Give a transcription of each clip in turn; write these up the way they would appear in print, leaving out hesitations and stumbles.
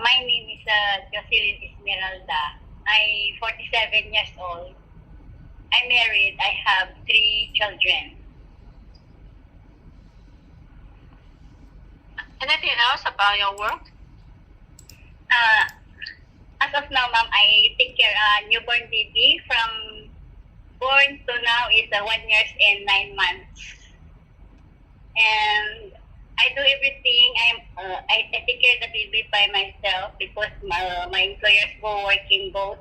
My name is Jocelyn Esmeralda. I'm 47 years old. I'm married. I have 3 children. Anything else about your work? As of now, ma'am, I take care newborn baby from born to now is 1 year and 9 months. And I do everything. I take care of the baby by myself because my employers go working both.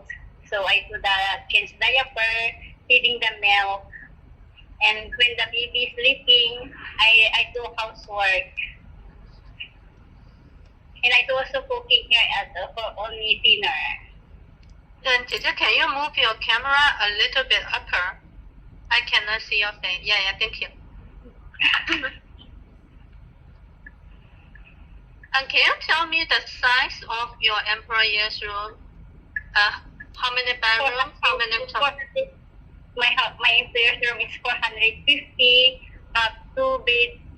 So I do the change diaper, feeding the milk, and when the baby is sleeping, I do housework. And I do also cooking here for only dinner. And Jessica, can you move your camera a little bit upper? I cannot see your face. Yeah, thank you. And can you tell me the size of your employee's room? How many bedrooms? How many My employer's room is 450, 2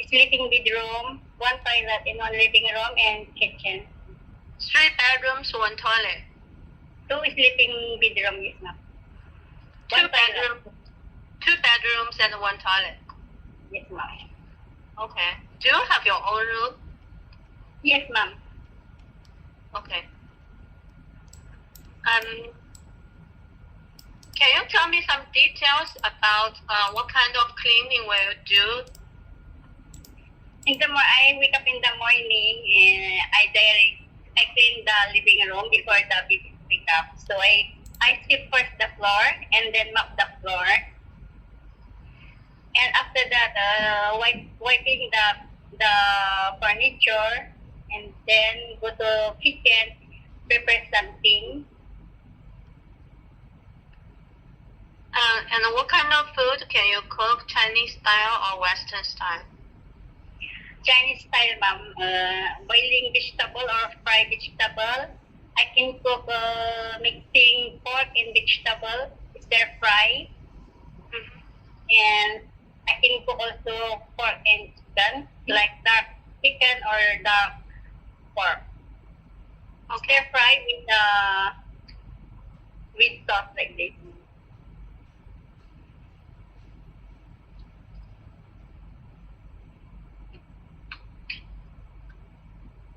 sleeping bedroom, 1 toilet in 1 living room and kitchen. 3 bedrooms, 1 toilet. 2 sleeping bedroom, yes ma'am. 2 bedrooms and 1 toilet. Yes ma'am. Okay. Do you have your own room? Yes ma'am. Okay. Can you tell me some details about what kind of cleaning will you do? I wake up in the morning and I clean the living room before the baby wake up. So I sweep first the floor and then mop the floor. And after that, wiping the furniture and then go to kitchen, prepare something. And what kind of food can you cook? Chinese style or Western style? Chinese style, ma'am. Boiling vegetable or fried vegetable. I can cook mixing pork and vegetable, stir fry. And I can cook also pork and chicken, like dark chicken or dark pork. Okay. Stir fry with sauce like this.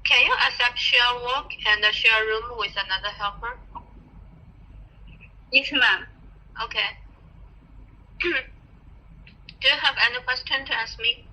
Can you accept share work and share room with another helper? Yes, ma'am. Okay. Do you have any question to ask me?